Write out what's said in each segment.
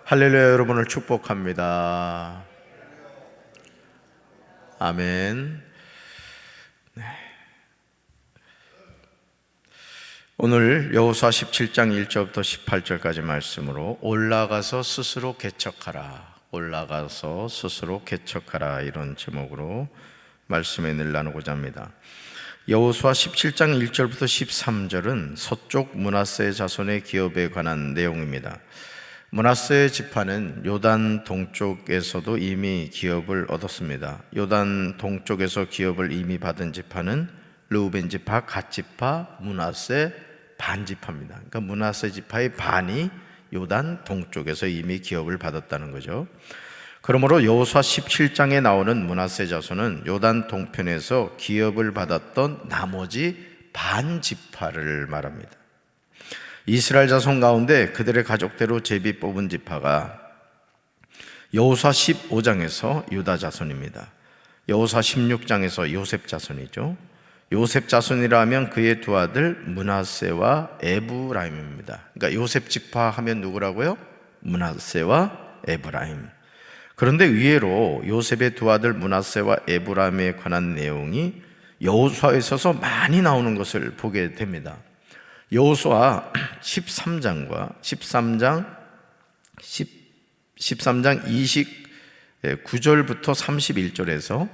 할렐루야. 여러분을 축복합니다. 아멘. 오늘 여호수아 17장 1절부터 18절까지 말씀으로 올라가서 스스로 개척하라, 올라가서 스스로 개척하라, 이런 제목으로 말씀의 은혜를 나누고자 합니다. 여호수아 17장 1절부터 13절은 서쪽 므낫세 자손의 기업에 관한 내용입니다. 므낫세 지파는 요단 동쪽에서도 이미 기업을 얻었습니다. 요단 동쪽에서 기업을 이미 받은 지파는 르우벤 지파, 갓 지파, 므낫세 반 지파입니다. 그러니까 므낫세 지파의 반이 요단 동쪽에서 이미 기업을 받았다는 거죠. 그러므로 여호수아 17장에 나오는 므낫세 자손은 요단 동편에서 기업을 받았던 나머지 반 지파를 말합니다. 이스라엘 자손 가운데 그들의 가족대로 제비 뽑은 지파가 여호수아 15장에서 유다 자손입니다. 여호수아 16장에서 요셉 자손이죠. 요셉 자손이라 하면 그의 두 아들 므낫세와 에브라임입니다. 그러니까 요셉 지파 하면 누구라고요? 므낫세와 에브라임. 그런데 의외로 요셉의 두 아들 므낫세와 에브라임에 관한 내용이 여호수아에 있어서 많이 나오는 것을 보게 됩니다. 여호수아 13장 29절부터 31절에서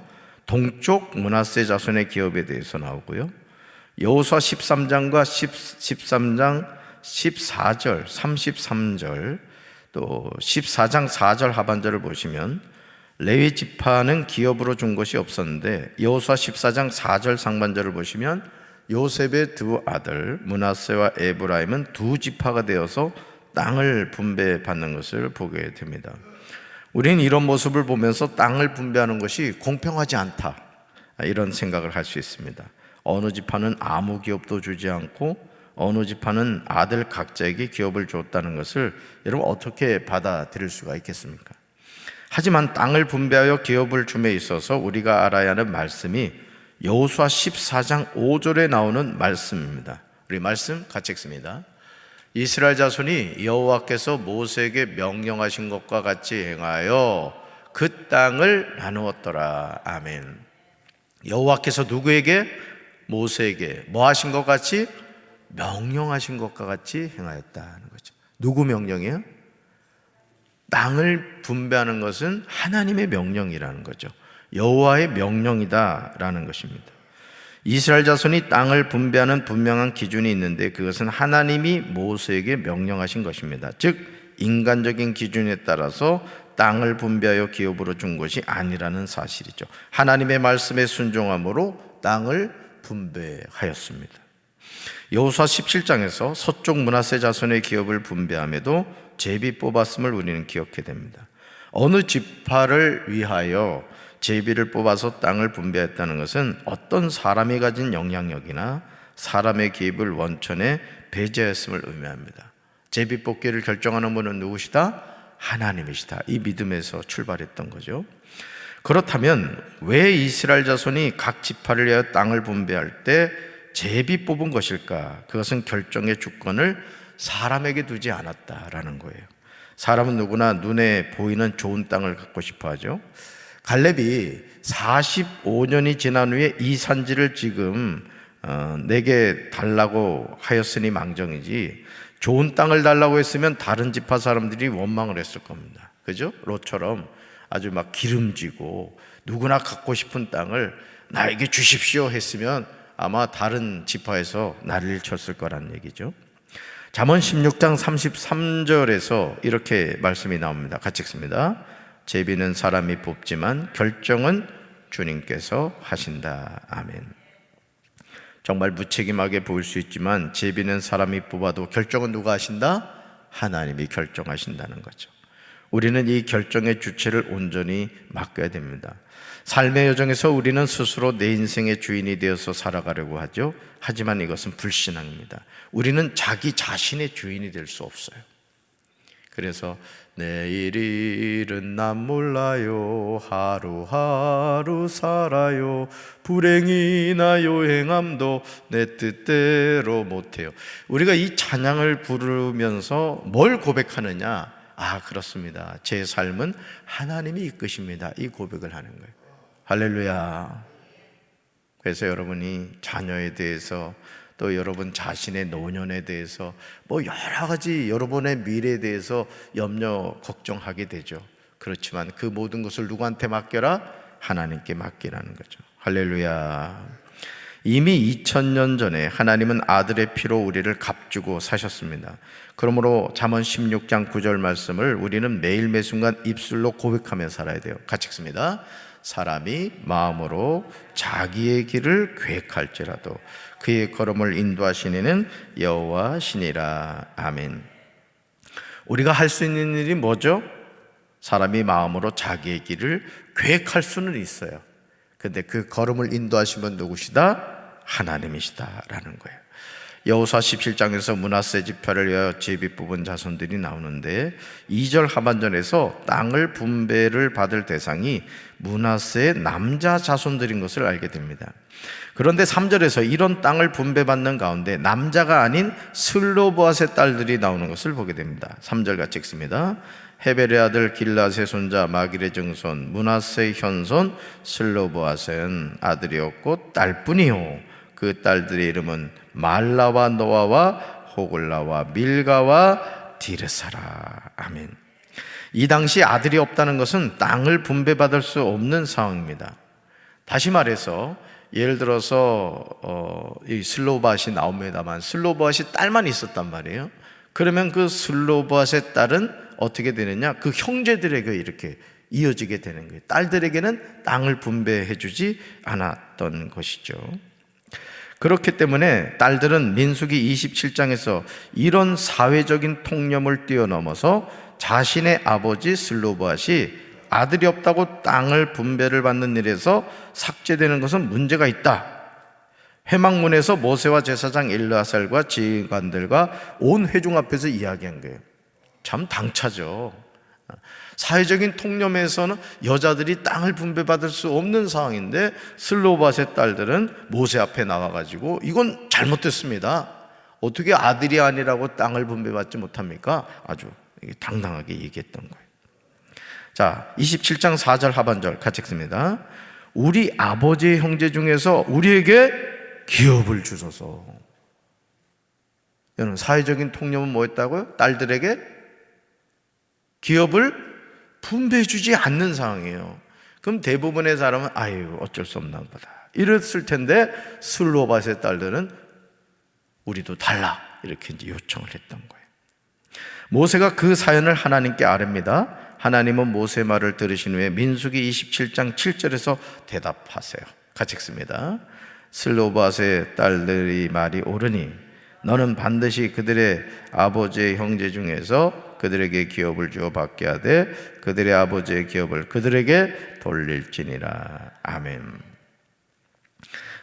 동쪽 므낫세 자손의 기업에 대해서 나오고요. 여호수아 13장과 13장 14절, 33절, 또 14장 4절 하반절을 보시면 레위 지파는 기업으로 준 것이 없었는데 여호수아 14장 4절 상반절을 보시면 요셉의 두 아들 므낫세와 에브라임은 두 지파가 되어서 땅을 분배받는 것을 보게 됩니다. 우리는 이런 모습을 보면서 땅을 분배하는 것이 공평하지 않다, 이런 생각을 할 수 있습니다. 어느 지파는 아무 기업도 주지 않고 어느 지파는 아들 각자에게 기업을 줬다는 것을 여러분 어떻게 받아들일 수가 있겠습니까? 하지만 땅을 분배하여 기업을 줌에 있어서 우리가 알아야 하는 말씀이 여호수아 14장 5절에 나오는 말씀입니다. 우리 말씀 같이 읽습니다. 이스라엘 자손이 여호와께서 모세에게 명령하신 것과 같이 행하여 그 땅을 나누었더라. 아멘. 여호와께서 누구에게? 모세에게 뭐 하신 것 같이? 명령하신 것과 같이 행하였다는 거죠. 누구 명령이에요? 땅을 분배하는 것은 하나님의 명령이라는 거죠. 여호와의 명령이다라는 것입니다. 이스라엘 자손이 땅을 분배하는 분명한 기준이 있는데 그것은 하나님이 모세에게 명령하신 것입니다. 즉 인간적인 기준에 따라서 땅을 분배하여 기업으로 준 것이 아니라는 사실이죠. 하나님의 말씀에 순종함으로 땅을 분배하였습니다. 여호수아 17장에서 서쪽 므낫세 자손의 기업을 분배함에도 제비 뽑았음을 우리는 기억해야 됩니다. 어느 지파를 위하여 제비를 뽑아서 땅을 분배했다는 것은 어떤 사람이 가진 영향력이나 사람의 기업을 원천에 배제했음을 의미합니다. 제비 뽑기를 결정하는 분은 누구시다? 하나님이시다. 이 믿음에서 출발했던 거죠. 그렇다면 왜 이스라엘 자손이 각 지파를 위하여 땅을 분배할 때 제비 뽑은 것일까? 그것은 결정의 주권을 사람에게 두지 않았다라는 거예요. 사람은 누구나 눈에 보이는 좋은 땅을 갖고 싶어 하죠. 갈렙이 45년이 지난 후에 이 산지를 지금 내게 달라고 하였으니 망정이지 좋은 땅을 달라고 했으면 다른 지파 사람들이 원망을 했을 겁니다. 그죠? 롯처럼 아주 막 기름지고 누구나 갖고 싶은 땅을 나에게 주십시오 했으면 아마 다른 지파에서 난리를 쳤을 거란 얘기죠. 잠언 16장 33절에서 이렇게 말씀이 나옵니다. 같이 읽습니다. 제비는 사람이 뽑지만 결정은 주님께서 하신다. 아멘. 정말 무책임하게 보일 수 있지만 제비는 사람이 뽑아도 결정은 누가 하신다? 하나님이 결정하신다는 거죠. 우리는 이 결정의 주체를 온전히 맡겨야 됩니다. 삶의 여정에서 우리는 스스로 내 인생의 주인이 되어서 살아가려고 하죠. 하지만 이것은 불신앙입니다. 우리는 자기 자신의 주인이 될 수 없어요. 그래서 내일 일은 난 몰라요. 하루하루 살아요. 불행이나 요행함도 내 뜻대로 못해요. 우리가 이 찬양을 부르면서 뭘 고백하느냐? 그렇습니다. 제 삶은 하나님이 이끄십니다. 이 고백을 하는 거예요. 할렐루야. 그래서 여러분이 자녀에 대해서, 또 여러분 자신의 노년에 대해서, 여러 가지 여러분의 미래에 대해서 염려 걱정하게 되죠. 그렇지만 그 모든 것을 누구한테 맡겨라? 하나님께 맡기라는 거죠. 할렐루야. 이미 2000년 전에 하나님은 아들의 피로 우리를 값주고 사셨습니다. 그러므로 잠언 16장 9절 말씀을 우리는 매일 매순간 입술로 고백하며 살아야 돼요. 같이 읽습니다. 사람이 마음으로 자기의 길을 계획할지라도 그의 걸음을 인도하시니는 여호와시니라. 아멘. 우리가 할 수 있는 일이 뭐죠? 사람이 마음으로 자기의 길을 계획할 수는 있어요. 근데 그 걸음을 인도하시면 누구시다? 하나님이시다라는 거예요. 여호수아 17장에서 므낫세 지파를 위하여 제비 뽑은 자손들이 나오는데 2절 하반절에서 땅을 분배를 받을 대상이 므낫세의 남자 자손들인 것을 알게 됩니다. 그런데 3절에서 이런 땅을 분배받는 가운데 남자가 아닌 슬로보앗의 딸들이 나오는 것을 보게 됩니다. 3절 같이 읽습니다. 헤벨의 아들 길앗의 손자 마길의 증손 므낫세의 현손 슬로보앗은 아들이었고 딸뿐이요 그 딸들의 이름은 말라와 노아와 호글라와 밀가와 디르사라. 아멘. 이 당시 아들이 없다는 것은 땅을 분배받을 수 없는 상황입니다. 다시 말해서 예를 들어서 이 슬로보앗이 나옵니다만 슬로보앗이 딸만 있었단 말이에요. 그러면 그 슬로보앗의 딸은 어떻게 되느냐? 그 형제들에게 이렇게 이어지게 되는 거예요. 딸들에게는 땅을 분배해 주지 않았던 것이죠. 그렇기 때문에 딸들은 민수기 27장에서 이런 사회적인 통념을 뛰어넘어서 자신의 아버지 슬로보앗이 아들이 없다고 땅을 분배를 받는 일에서 삭제되는 것은 문제가 있다. 회막문에서 모세와 제사장 엘르아살과 지휘관들과 온 회중 앞에서 이야기한 거예요. 참 당차죠. 사회적인 통념에서는 여자들이 땅을 분배받을 수 없는 상황인데 슬로보앗의 딸들은 모세 앞에 나와가지고 이건 잘못됐습니다. 어떻게 아들이 아니라고 땅을 분배받지 못합니까? 아주 당당하게 얘기했던 거예요. 자, 27장 4절 하반절 같이 읽습니다. 우리 아버지의 형제 중에서 우리에게 기업을 주소서. 여러분, 사회적인 통념은 뭐였다고요? 딸들에게 기업을 분배해 주지 않는 상황이에요. 그럼 대부분의 사람은 어쩔 수 없나 보다 이랬을 텐데 슬로바스의 딸들은 우리도 달라 이렇게 이제 요청을 했던 거예요. 모세가 그 사연을 하나님께 아뢰입니다. 하나님은 모세 말을 들으신 후에 민수기 27장 7절에서 대답하세요. 같이 읽습니다. 슬로바스의 딸들이 말이 옳으니 너는 반드시 그들의 아버지의 형제 중에서 그들에게 기업을 주어 받게 하되 그들의 아버지의 기업을 그들에게 돌릴지니라. 아멘.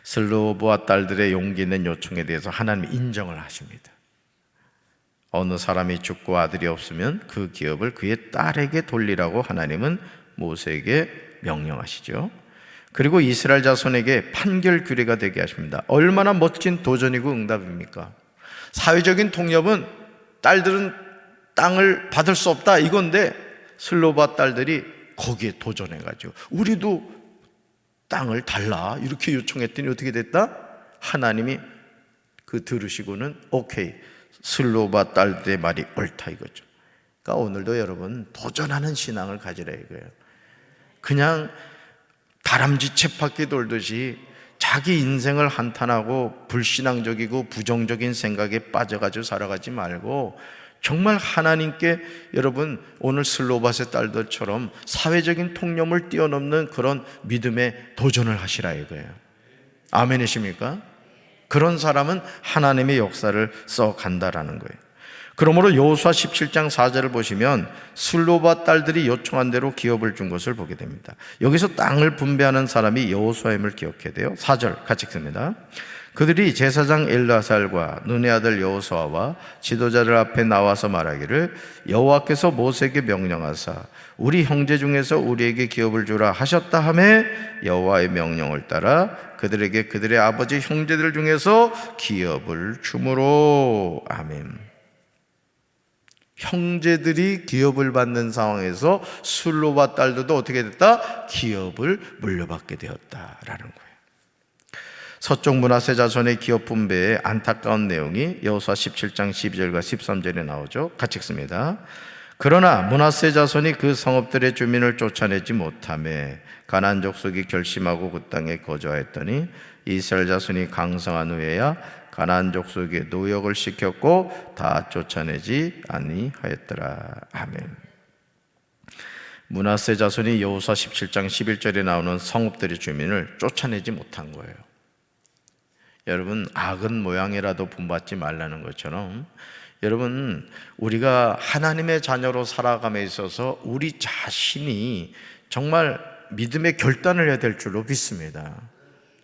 슬로보아 딸들의 용기 있는 요청에 대해서 하나님이 인정을 하십니다. 어느 사람이 죽고 아들이 없으면 그 기업을 그의 딸에게 돌리라고 하나님은 모세에게 명령하시죠. 그리고 이스라엘 자손에게 판결 규례가 되게 하십니다. 얼마나 멋진 도전이고 응답입니까? 사회적인 통념은 딸들은 땅을 받을 수 없다 이건데 슬로바 딸들이 거기에 도전해가지고 우리도 땅을 달라 이렇게 요청했더니 어떻게 됐다? 하나님이 그 들으시고는 오케이, 슬로바 딸들의 말이 옳다 이거죠. 그러니까 오늘도 여러분 도전하는 신앙을 가지라 이거예요. 그냥 다람쥐 쳇바퀴 돌듯이 자기 인생을 한탄하고 불신앙적이고 부정적인 생각에 빠져가지고 살아가지 말고 정말 하나님께 여러분 오늘 슬로바스의 딸들처럼 사회적인 통념을 뛰어넘는 그런 믿음에 도전을 하시라 이거예요. 아멘이십니까? 그런 사람은 하나님의 역사를 써간다라는 거예요. 그러므로 여호수아 17장 4절을 보시면 슬로바 딸들이 요청한 대로 기업을 준 것을 보게 됩니다. 여기서 땅을 분배하는 사람이 여호수아임을 기억해야 돼요. 4절 같이 읽습니다. 그들이 제사장 엘르아살과 눈의 아들 여호수아와 지도자들 앞에 나와서 말하기를 여호와께서 모세에게 명령하사 우리 형제 중에서 우리에게 기업을 주라 하셨다 하매 여호와의 명령을 따라 그들에게 그들의 아버지 형제들 중에서 기업을 주므로. 아멘. 형제들이 기업을 받는 상황에서 술로바 딸들도 어떻게 됐다? 기업을 물려받게 되었다라는 거예요. 서쪽 므낫세 자손의 기업 분배의 안타까운 내용이 여호수아 17장 12절과 13절에 나오죠. 같이 읽습니다. 그러나 므낫세 자손이 그 성읍들의 주민을 쫓아내지 못하며 가나안 족속이 결심하고 그 땅에 거주하였더니 이스라엘 자손이 강성한 후에야 가나안 족속에 노역을 시켰고 다 쫓아내지 아니하였더라. 아멘. 므낫세 자손이 여호수아 17장 11절에 나오는 성읍들의 주민을 쫓아내지 못한 거예요. 여러분, 악은 모양이라도 본받지 말라는 것처럼 여러분, 우리가 하나님의 자녀로 살아감에 있어서 우리 자신이 정말 믿음의 결단을 해야 될 줄로 믿습니다.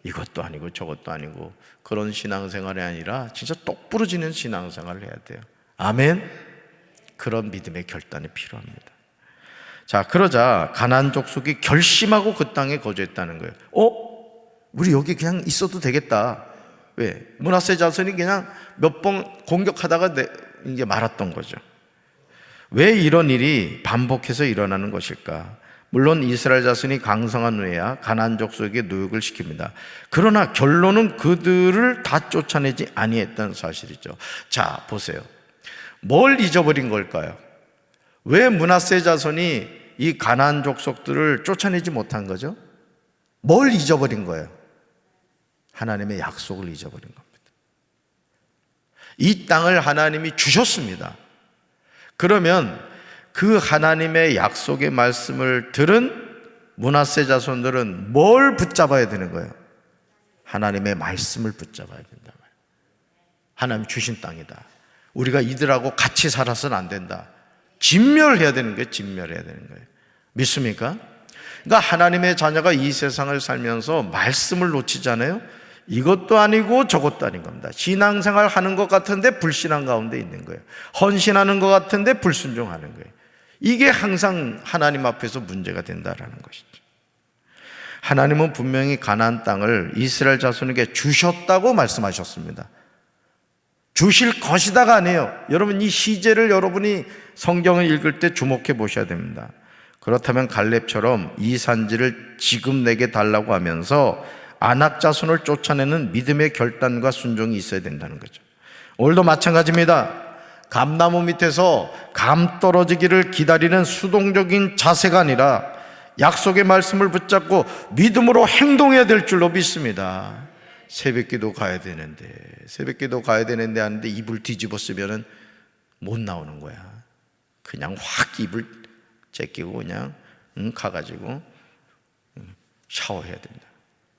이것도 아니고 저것도 아니고 그런 신앙생활이 아니라 진짜 똑부러지는 신앙생활을 해야 돼요. 아멘. 그런 믿음의 결단이 필요합니다. 자, 그러자 가나안 족속이 결심하고 그 땅에 거주했다는 거예요. 우리 여기 그냥 있어도 되겠다. 왜? 므낫세 자손이 그냥 몇 번 공격하다가 이제 말았던 거죠. 왜 이런 일이 반복해서 일어나는 것일까? 물론 이스라엘 자손이 강성한 후에야 가나안 족속에게 노역을 시킵니다. 그러나 결론은 그들을 다 쫓아내지 아니했다는 사실이죠. 자, 보세요. 뭘 잊어버린 걸까요? 왜 므낫세 자손이 이 가나안 족속들을 쫓아내지 못한 거죠? 뭘 잊어버린 거예요? 하나님의 약속을 잊어버린 겁니다. 이 땅을 하나님이 주셨습니다. 그러면 그 하나님의 약속의 말씀을 들은 므낫세 자손들은 뭘 붙잡아야 되는 거예요? 하나님의 말씀을 붙잡아야 된다. 하나님 주신 땅이다. 우리가 이들하고 같이 살아서는 안 된다. 진멸해야 되는 거예요. 진멸해야 되는 거예요. 믿습니까? 그러니까 하나님의 자녀가 이 세상을 살면서 말씀을 놓치잖아요. 이것도 아니고 저것도 아닌 겁니다. 신앙생활 하는 것 같은데 불신앙 가운데 있는 거예요. 헌신하는 것 같은데 불순종하는 거예요. 이게 항상 하나님 앞에서 문제가 된다라는 것이죠. 하나님은 분명히 가나안 땅을 이스라엘 자손에게 주셨다고 말씀하셨습니다. 주실 것이다가 아니에요. 여러분, 이 시제를 여러분이 성경을 읽을 때 주목해 보셔야 됩니다. 그렇다면 갈렙처럼 이 산지를 지금 내게 달라고 하면서 아낙 자손을 쫓아내는 믿음의 결단과 순종이 있어야 된다는 거죠. 오늘도 마찬가지입니다. 감나무 밑에서 감 떨어지기를 기다리는 수동적인 자세가 아니라 약속의 말씀을 붙잡고 믿음으로 행동해야 될 줄로 믿습니다. 새벽기도 가야 되는데 하는데 이불 뒤집어 쓰면은 못 나오는 거야. 그냥 확 이불 제끼고 그냥 가가지고 샤워해야 된다.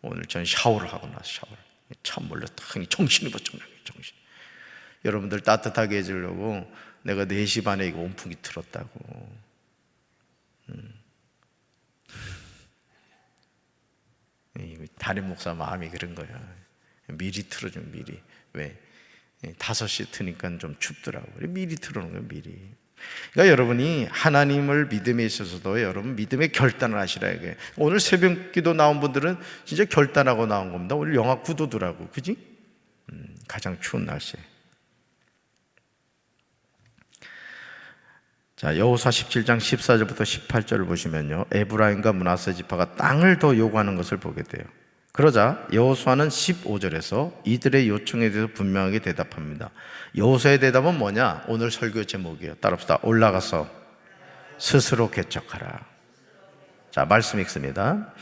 오늘 저는 샤워를 하고 나서 찬물로 딱 정신이 번쩍 나요. 정신. 여러분들 따뜻하게 해주려고 내가 4시 반에 이거 온풍기 틀었다고. 담임 목사 마음이 그런 거야. 미리 틀어주면 미리. 왜? 5시 트니까 좀 춥더라고. 미리 틀어놓은 거야, 미리. 그러니까 여러분이 하나님을 믿음에 있어서도 여러분 믿음의 결단을 하시라 이게. 오늘 새벽기도 나온 분들은 진짜 결단하고 나온 겁니다. 오늘 영하 9도더라고, 그지? 가장 추운 날씨에. 자, 여호수아 17장 14절부터 18절을 보시면요, 에브라임과 므낫세 지파가 땅을 더 요구하는 것을 보게 돼요. 그러자 여호수아는 15절에서 이들의 요청에 대해서 분명하게 대답합니다. 여호수아의 대답은 뭐냐? 오늘 설교 제목이에요. 따라합시다. 올라가서 스스로 개척하라. 자, 말씀 읽습니다.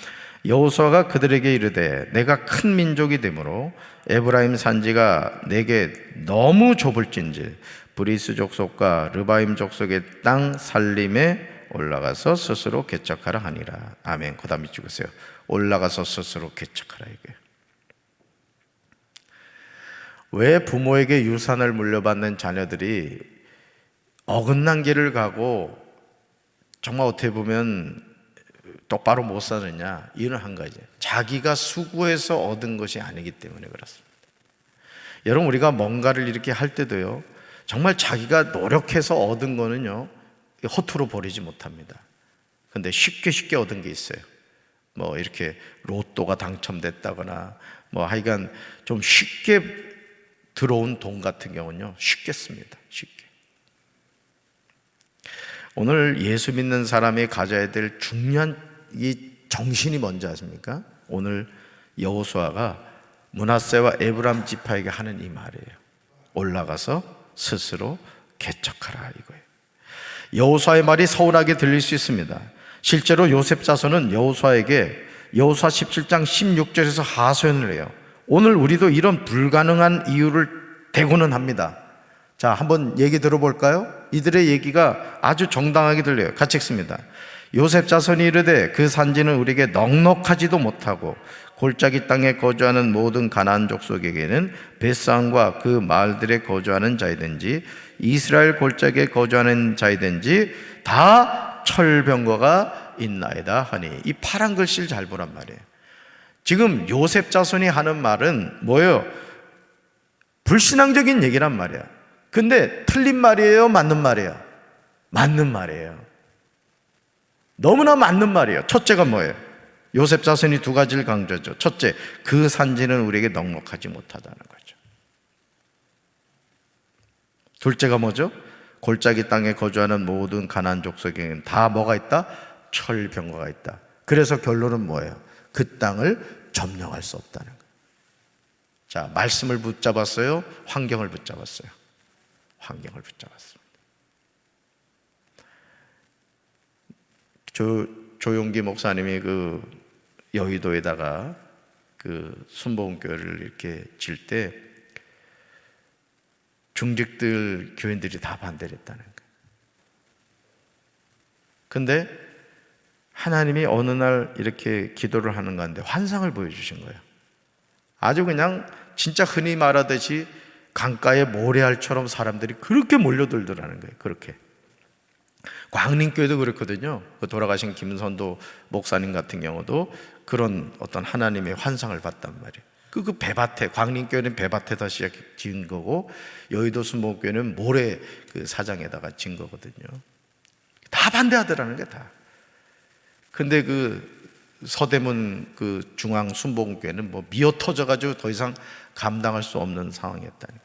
여호수아가 그들에게 이르되 내가 큰 민족이 되므로 에브라임 산지가 내게 너무 좁을진지 브리스 족속과 르바임 족속의 땅 살림에 올라가서 스스로 개척하라 하니라. 아멘. 그 다음에 찍으세요. 올라가서 스스로 개척하라. 이게 왜 부모에게 유산을 물려받는 자녀들이 어긋난 길을 가고 정말 어떻게 보면 똑바로 못 사느냐? 이유는 한 가지, 자기가 수고해서 얻은 것이 아니기 때문에 그렇습니다. 여러분, 우리가 뭔가를 이렇게 할 때도요, 정말 자기가 노력해서 얻은 거는요 허투루 버리지 못합니다. 근데 쉽게 얻은 게 있어요. 뭐 이렇게 로또가 당첨됐다거나 뭐 하여간 좀 쉽게 들어온 돈 같은 경우는요 쉽게 씁니다. 쉽게. 오늘 예수 믿는 사람이 가져야 될 중요한 이 정신이 뭔지 아십니까? 오늘 여호수아가 므낫세와 에브라임 지파에게 하는 이 말이에요. 올라가서 스스로 개척하라, 이거예요. 여호수아의 말이 서운하게 들릴 수 있습니다. 실제로 요셉 자손은 여호수아에게 여호수아 17장 16절에서 하소연을 해요. 오늘 우리도 이런 불가능한 이유를 대고는 합니다. 자, 한번 얘기 들어볼까요? 이들의 얘기가 아주 정당하게 들려요. 같이 읽습니다. 요셉 자손이 이르되 그 산지는 우리에게 넉넉하지도 못하고 골짜기 땅에 거주하는 모든 가나안 족속에게는 벳산과 그 마을들에 거주하는 자이든지 이스라엘 골짜기에 거주하는 자이든지 다 철병거가 있나이다 하니, 이 파란 글씨를 잘 보란 말이에요. 지금 요셉 자손이 하는 말은 뭐예요? 불신앙적인 얘기란 말이야. 근데 틀린 말이에요? 맞는 말이에요? 맞는 말이에요. 너무나 맞는 말이에요. 첫째가 뭐예요? 요셉 자손이 두 가지를 강조하죠. 첫째, 그 산지는 우리에게 넉넉하지 못하다는 거죠. 둘째가 뭐죠? 골짜기 땅에 거주하는 모든 가나안 족속에는 다 뭐가 있다? 철병거가 있다. 그래서 결론은 뭐예요? 그 땅을 점령할 수 없다는 거예요. 자, 말씀을 붙잡았어요? 환경을 붙잡았어요? 환경을 붙잡았습니다. 조용기 목사님이 그 여의도에다가 그 순복음교회를 이렇게 질 때 중직들 교인들이 다 반대를 했다는 거예요. 근데 하나님이 어느 날 이렇게 기도를 하는 가운데 환상을 보여주신 거예요. 아주 그냥 진짜 흔히 말하듯이 강가의 모래알처럼 사람들이 그렇게 몰려들더라는 거예요. 그렇게. 광림교회도 그렇거든요. 그 돌아가신 김선도 목사님 같은 경우도 그런 어떤 하나님의 환상을 봤단 말이에요. 그 배밭에, 광림교회는 배밭에다 지은 거고 여의도 순복음교회는 모래 그 사장에다가 지은 거거든요. 다 반대하더라는 게 다. 근데 그 서대문 그 중앙 순복음교회는 뭐 미어 터져가지고 더 이상 감당할 수 없는 상황이었다니.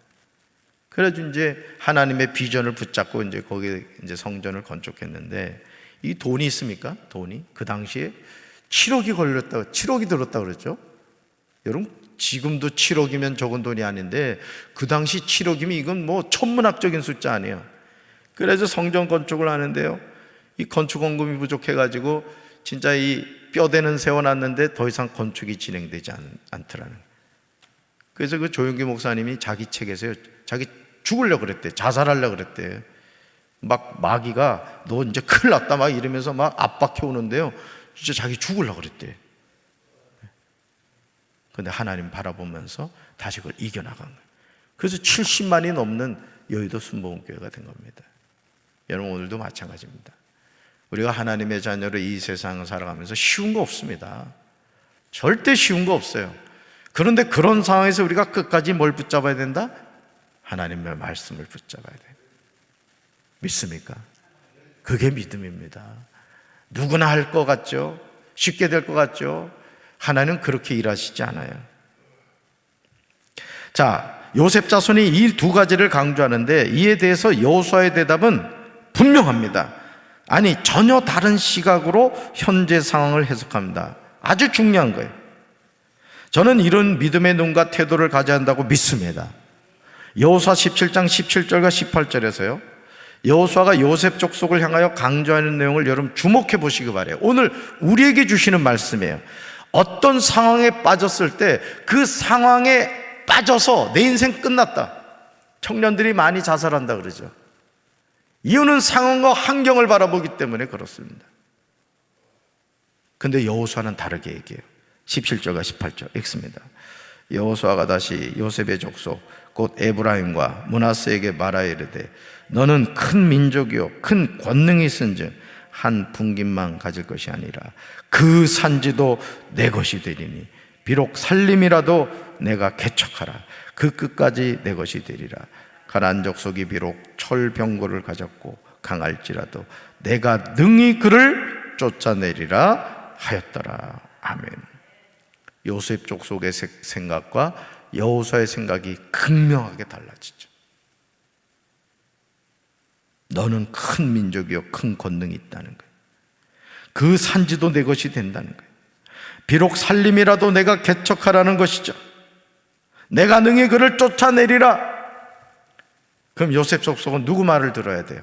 그래서 이제 하나님의 비전을 붙잡고 이제 거기에 이제 성전을 건축했는데, 이 돈이 있습니까? 돈이 그 당시에 7억이 걸렸다고, 7억이 들었다 그랬죠. 여러분, 지금도 7억이면 적은 돈이 아닌데 그 당시 7억이면 이건 뭐 천문학적인 숫자 아니에요. 그래서 성전 건축을 하는데요, 이 건축 원금이 부족해가지고 진짜 이 뼈대는 세워놨는데 더 이상 건축이 진행되지 않더라는. 그래서 그 조용기 목사님이 자기 책에서요, 자기 죽으려고 그랬대. 자살하려고 그랬대. 막 마귀가 너 이제 큰일 났다 막 이러면서 막 압박해 오는데요, 진짜 자기 죽으려고 그랬대. 근데 하나님 바라보면서 다시 그걸 이겨나간 거예요. 그래서 70만이 넘는 여의도 순복음교회가 된 겁니다. 여러분, 오늘도 마찬가지입니다. 우리가 하나님의 자녀로 이 세상을 살아가면서 쉬운 거 없습니다. 절대 쉬운 거 없어요. 그런데 그런 상황에서 우리가 끝까지 뭘 붙잡아야 된다? 하나님의 말씀을 붙잡아야 돼요. 믿습니까? 그게 믿음입니다. 누구나 할 것 같죠? 쉽게 될 것 같죠? 하나님은 그렇게 일하시지 않아요. 자, 요셉 자손이 이 두 가지를 강조하는데 이에 대해서 여호수아의 대답은 분명합니다. 아니, 전혀 다른 시각으로 현재 상황을 해석합니다. 아주 중요한 거예요. 저는 이런 믿음의 눈과 태도를 가져야 한다고 믿습니다. 여호수아 17장 17절과 18절에서요, 여호수아가 요셉 족속을 향하여 강조하는 내용을 여러분 주목해 보시기 바라요. 오늘 우리에게 주시는 말씀이에요. 어떤 상황에 빠졌을 때 그 상황에 빠져서 내 인생 끝났다, 청년들이 많이 자살한다 그러죠. 이유는 상황과 환경을 바라보기 때문에 그렇습니다. 근데 여호수아는 다르게 얘기해요. 17절과 18절 읽습니다. 여호수아가 다시 요셉의 족속 곧 에브라임과 므낫세에게 말하여 이르되 너는 큰 민족이요 큰 권능이 있은즉 한 분깃만 가질 것이 아니라 그 산지도 내 것이 되리니 비록 살림이라도 내가 개척하라 그 끝까지 내 것이 되리라. 가나안 족속이 비록 철병거를 가졌고 강할지라도 내가 능히 그를 쫓아내리라 하였더라. 아멘. 요셉 족속의 생각과 여호수아의 생각이 극명하게 달라지죠. 너는 큰 민족이요 큰 권능이 있다는 거예요. 그 산지도 내 것이 된다는 거예요. 비록 살림이라도 내가 개척하라는 것이죠. 내가 능히 그를 쫓아내리라. 그럼 요셉 속속은 누구 말을 들어야 돼요?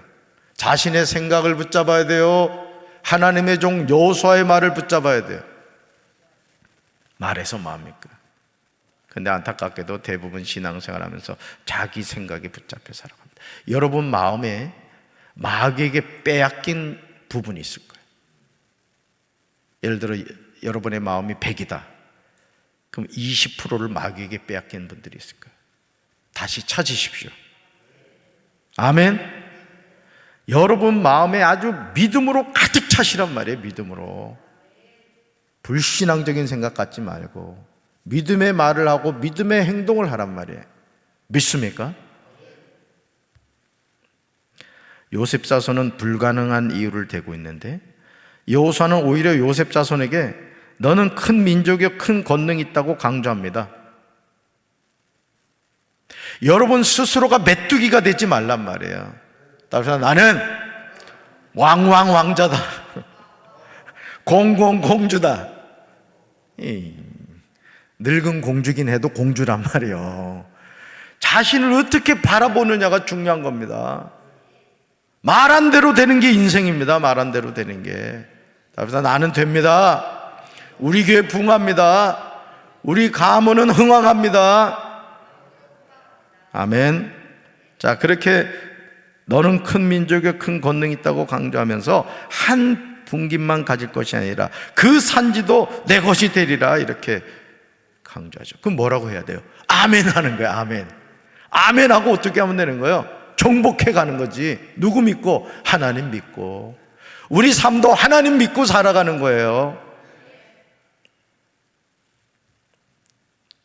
자신의 생각을 붙잡아야 돼요? 하나님의 종 여호수아의 말을 붙잡아야 돼요? 말해서 뭐합니까? 근데 안타깝게도 대부분 신앙생활하면서 자기 생각에 붙잡혀 살아갑니다. 여러분 마음에 마귀에게 빼앗긴 부분이 있을 거예요. 예를 들어 여러분의 마음이 100이다. 그럼 20%를 마귀에게 빼앗긴 분들이 있을 거예요. 다시 찾으십시오. 아멘. 여러분 마음에 아주 믿음으로 가득 차시란 말이에요. 믿음으로. 불신앙적인 생각 갖지 말고 믿음의 말을 하고 믿음의 행동을 하란 말이에요. 믿습니까? 요셉 자손은 불가능한 이유를 대고 있는데 여호수아는 오히려 요셉 자손에게 너는 큰 민족이요 큰 권능이 있다고 강조합니다. 여러분 스스로가 메뚜기가 되지 말란 말이에요. 따라서 나는 왕왕왕자다. 공공공주다. 늙은 공주긴 해도 공주란 말이에요. 자신을 어떻게 바라보느냐가 중요한 겁니다. 말한 대로 되는 게 인생입니다. 말한 대로 되는 게. 따라서 나는 됩니다. 우리 교회 붕합니다. 우리 가문은 흥왕합니다. 아멘. 자, 그렇게 너는 큰 민족에 큰 권능이 있다고 강조하면서 한 분깃만 가질 것이 아니라 그 산지도 내 것이 되리라 이렇게 강조하죠. 그럼 뭐라고 해야 돼요? 아멘 하는 거예요. 아멘. 아멘 하고 어떻게 하면 되는 거예요? 정복해 가는 거지. 누구 믿고? 하나님 믿고. 우리 삶도 하나님 믿고 살아가는 거예요.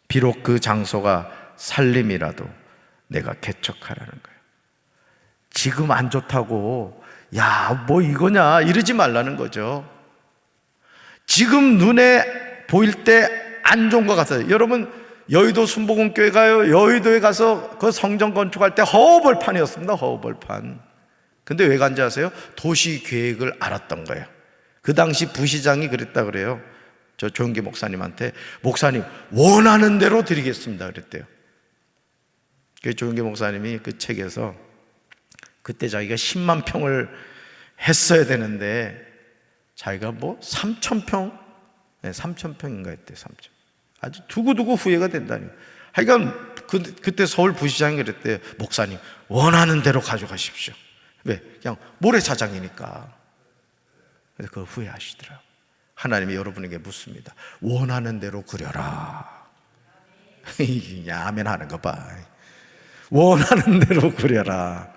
비록 그 장소가 살림이라도 내가 개척하라는 거예요. 지금 안 좋다고 야, 뭐 이거냐 이러지 말라는 거죠. 지금 눈에 보일 때 안 좋은 것 같아요. 여러분 여의도 순복음교회 가요. 여의도에 가서 그 성전 건축할 때 허허벌판이었습니다. 허허벌판. 근데 왜 간지 아세요? 도시 계획을 알았던 거예요. 그 당시 부시장이 그랬다 그래요. 저 조영기 목사님한테 목사님 원하는 대로 드리겠습니다 그랬대요. 그 조영기 목사님이 그 책에서 그때 자기가 10만 평을 했어야 되는데 자기가 뭐 3,000평? 네, 3,000평인가 했대. 3,000. 아주 두고두고 후회가 된다니. 하여간 그때 서울 부시장이 그랬대요. 목사님 원하는 대로 가져가십시오. 왜? 그냥 모래사장이니까. 그래서 그걸 후회하시더라고요. 하나님이 여러분에게 묻습니다. 원하는 대로 그려라. 아멘 하는 거 봐. 원하는 대로 그려라.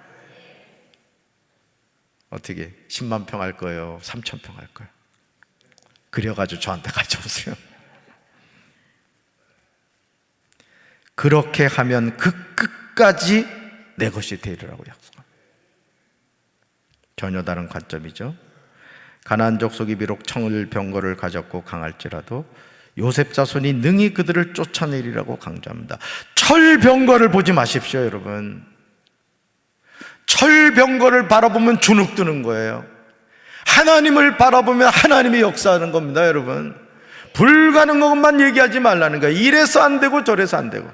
어떻게 10만 평 할 거예요? 3천 평 할 거예요? 그려가지고 저한테 가져오세요. 그렇게 하면 그 끝까지 내 것이 되리라고 약속합니다. 전혀 다른 관점이죠. 가나안 족속이 비록 청을병거를 가졌고 강할지라도 요셉 자손이 능히 그들을 쫓아내리라고 강조합니다. 철병거를 보지 마십시오, 여러분. 철병거를 바라보면 주눅드는 거예요. 하나님을 바라보면 하나님이 역사하는 겁니다, 여러분. 불가능한 것만 얘기하지 말라는 거예요. 이래서 안 되고 저래서 안 되고.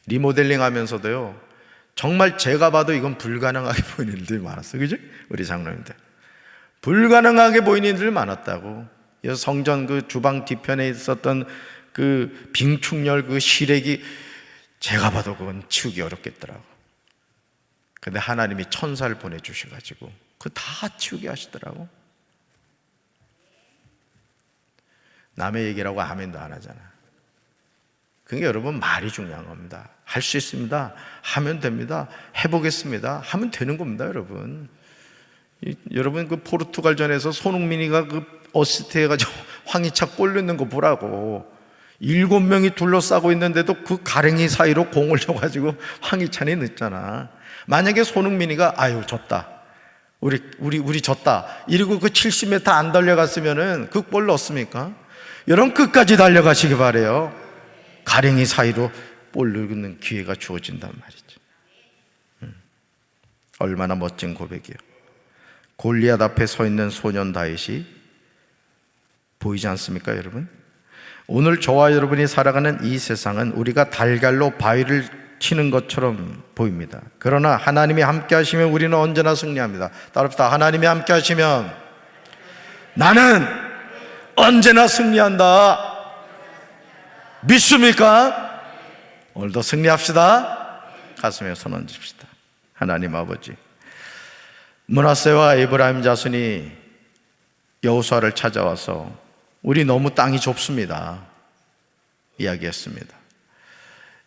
리모델링 하면서도요, 정말 제가 봐도 이건 불가능하게 보이는 일들이 많았어요. 그죠? 우리 장로님들. 불가능하게 보이는 일들이 많았다고. 그래서 성전 그 주방 뒤편에 있었던 그 빙축열 그 시래기, 제가 봐도 그건 치우기 어렵겠더라고. 근데 하나님이 천사를 보내주셔가지고 그거 다 치우게 하시더라고. 남의 얘기라고 아멘도 안 하잖아. 그게 여러분 말이 중요한 겁니다. 할 수 있습니다. 하면 됩니다. 해보겠습니다. 하면 되는 겁니다, 여러분. 여러분 그 포르투갈전에서 손흥민이가 그 어시스트 해가지고 황희차 골 넣는 거 보라고. 7명이 둘러싸고 있는데도 그 가랭이 사이로 공을 줘가지고 황희찬이 넣었잖아. 만약에 손흥민이가 아유 졌다, 우리 졌다 이러고 그 70m 안 달려갔으면은 그 골 넣었습니까? 여러분 끝까지 달려가시기 바래요. 가랭이 사이로 볼 넣는 기회가 주어진단 말이죠. 얼마나 멋진 고백이에요. 골리앗 앞에 서 있는 소년 다윗이 보이지 않습니까, 여러분? 오늘 저와 여러분이 살아가는 이 세상은 우리가 달걀로 바위를 치는 것처럼 보입니다. 그러나 하나님이 함께 하시면 우리는 언제나 승리합니다. 따릅시다. 하나님이 함께 하시면 나는 언제나 승리한다. 믿습니까? 오늘도 승리합시다. 가슴에 손 얹읍시다. 하나님 아버지, 므낫세와 에브라임 자손이 여호수아를 찾아와서 우리 너무 땅이 좁습니다 이야기했습니다.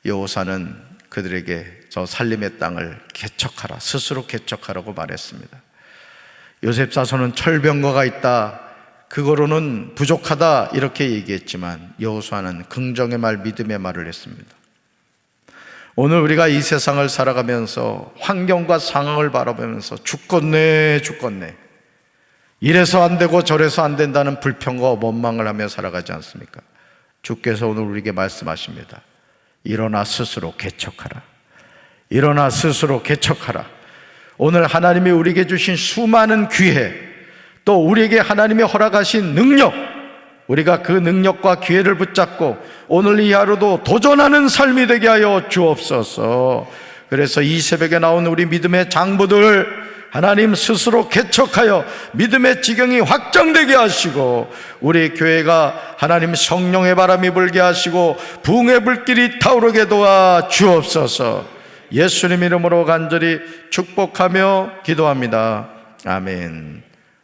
여호수아는 그들에게 저 살림의 땅을 개척하라, 스스로 개척하라고 말했습니다. 요셉 자손은 철병거가 있다, 그거로는 부족하다 이렇게 얘기했지만 여호수아는 긍정의 말, 믿음의 말을 했습니다. 오늘 우리가 이 세상을 살아가면서 환경과 상황을 바라보면서 죽겠네 이래서 안 되고 저래서 안 된다는 불평과 원망을 하며 살아가지 않습니까? 주께서 오늘 우리에게 말씀하십니다. 일어나 스스로 개척하라. 일어나 스스로 개척하라. 오늘 하나님이 우리에게 주신 수많은 기회, 또 우리에게 하나님이 허락하신 능력, 우리가 그 능력과 기회를 붙잡고 오늘 이 하루도 도전하는 삶이 되게 하여 주옵소서. 그래서 이 새벽에 나온 우리 믿음의 장부들 하나님 스스로 개척하여 믿음의 지경이 확장되게 하시고, 우리 교회가 하나님 성령의 바람이 불게 하시고 부흥의 불길이 타오르게 도와 주옵소서. 예수님 이름으로 간절히 축복하며 기도합니다. 아멘.